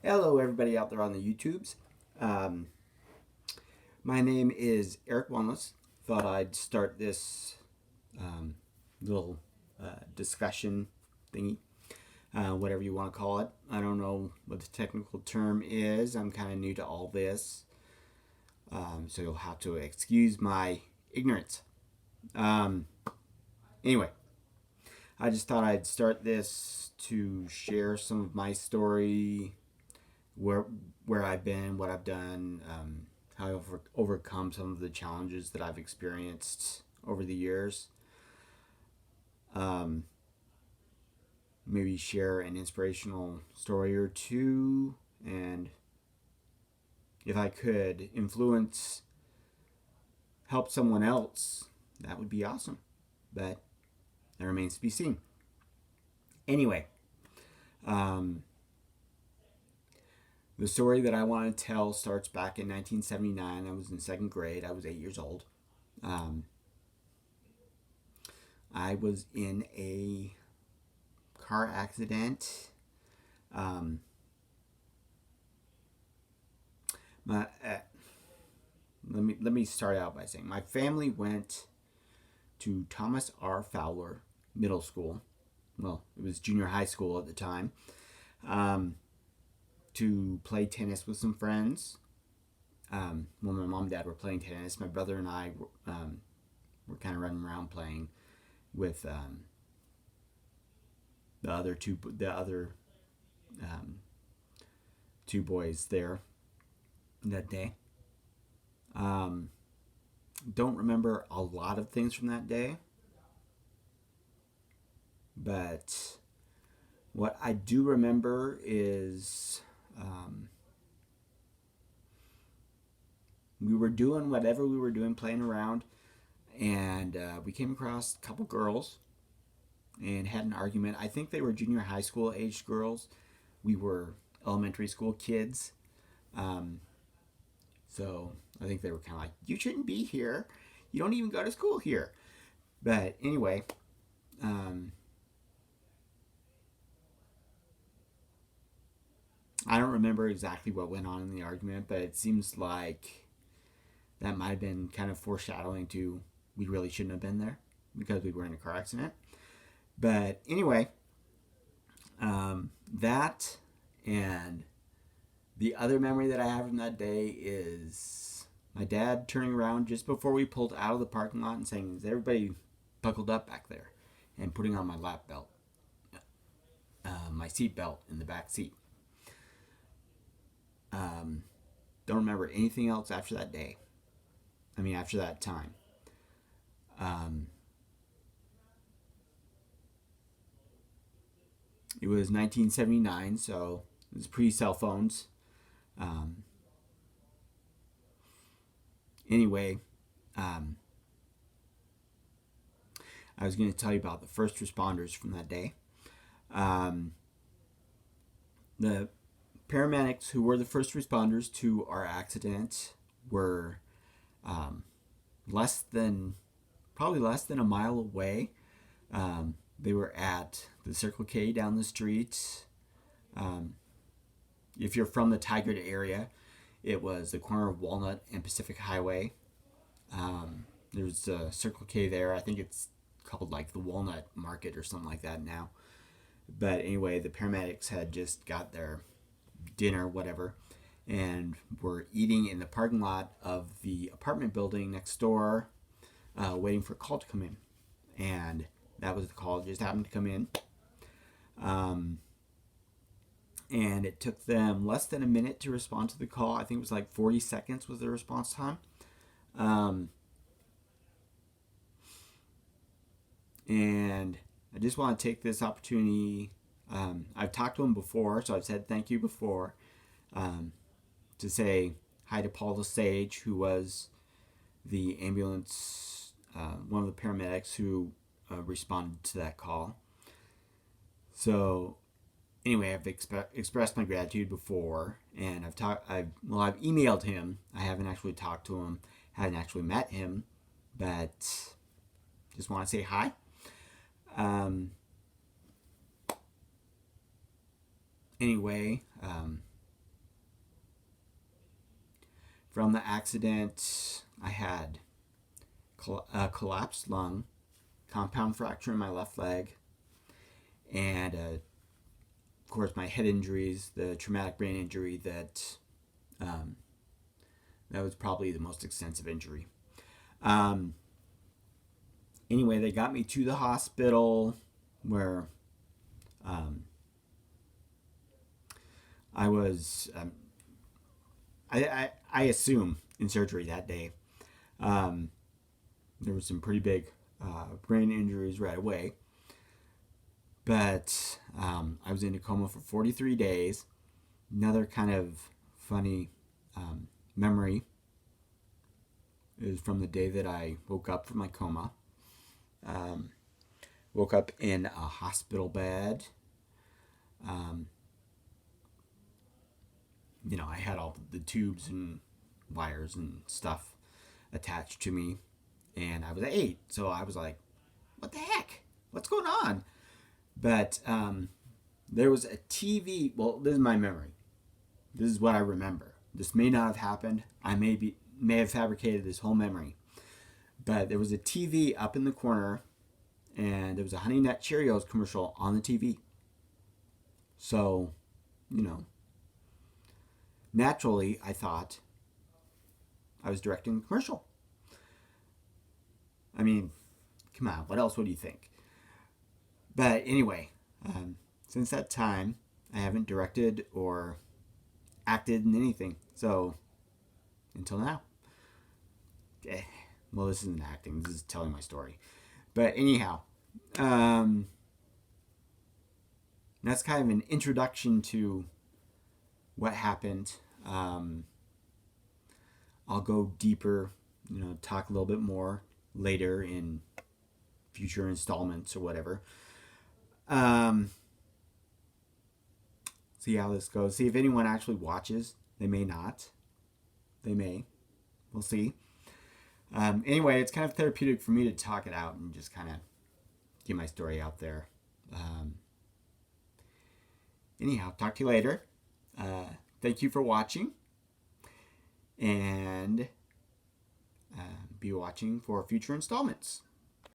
Hello, everybody out there on the YouTubes. Um, my name is Eric Wanless. Thought I'd start this um, little discussion thingy, whatever you want to call it. I don't know what the technical term is. I'm kind of new to all this, so you'll have to excuse my ignorance. Um, anyway, I just thought I'd start this to share some of my story, where I've been, what I've done, how I've overcome some of the challenges that I've experienced over the years. Um, Maybe share an inspirational story or two, and if I could help someone else, that would be awesome. But that remains to be seen. Anyway, um, the story that I want to tell starts back in 1979. I was in second grade. I was 8 years old. Um, I was in a car accident. Um, my let me start out by saying my family went to Thomas R. Fowler Middle School. Well, it was junior high school at the time. Um, to play tennis with some friends. When my mom and dad were playing tennis, my brother and I were kind of running around playing with the other um, two boys there that day. Um, don't remember a lot of things from that day, but what I do remember is we were doing whatever we were doing, playing around, and we came across a couple girls and had an argument. I think they were junior high school aged girls. We were elementary school kids. Um, so I think they were kind of like, you shouldn't be here. You don't even go to school here. But anyway, um, I don't remember exactly what went on in the argument, but it seems like that might have been kind of foreshadowing to we really shouldn't have been there because we were in a car accident. But anyway, that and the other memory that I have from that day is my dad turning around just before we pulled out of the parking lot and saying, "Is everybody buckled up back there?" and putting on my lap belt, my seat belt in the back seat. Um, don't remember anything else after that day. I mean, after that time. Um, it was 1979, so it was pre cell phones. Um, anyway, um, I was going to tell you about the first responders from that day. Um, the paramedics who were the first responders to our accident were um, less than probably less than a mile away. They were at the Circle K down the street. Um, if you're from the Tigard area, it was the corner of Walnut and Pacific Highway. There's a Circle K there. I think it's called like the Walnut Market or something like that now. But anyway, the paramedics had just got their dinner, whatever, and were eating in the parking lot of the apartment building next door, waiting for a call to come in. And that was the call. It just happened to come in. Um, and it took them less than a minute to respond to the call. I think it was like 40 seconds was the response time. Um, and I just want to take this opportunity. I've talked to him before, so I've said thank you before, to say hi to Paul Lesage, who was the ambulance, one of the paramedics who responded to that call. So anyway, I've expressed my gratitude before, and I've emailed him. I haven't actually talked to him, haven't actually met him, but just want to say hi. Anyway, From the accident, I had a collapsed lung, compound fracture in my left leg, and of course my head injuries, the traumatic brain injury that was probably the most extensive injury. Anyway, they got me to the hospital where I was, I assume, in surgery that day. There was some pretty big brain injuries right away. But I was in a coma for 43 days. Another kind of funny memory is from the day that I woke up from my coma. Woke up in a hospital bed. I had all the tubes and wires and stuff attached to me. And I was 8. So I was like, what the heck? What's going on? But there was a TV. Well, this is my memory. This is what I remember. This may not have happened. I may have fabricated this whole memory. But there was a TV up in the corner, and there was a Honey Nut Cheerios commercial on the TV. So, naturally, I thought I was directing a commercial. I mean, come on, what else would you think? But anyway, since that time, I haven't directed or acted in anything. So, until now. Well, this isn't acting, this is telling my story. But anyhow, that's kind of an introduction to what happened. I'll go deeper, talk a little bit more later in future installments or whatever. See how this goes. See if anyone actually watches. They may not. They may. We'll see. Anyway, it's kind of therapeutic for me to talk it out and just kind of get my story out there. Anyhow, talk to you later. Thank you for watching. And be watching for future installments.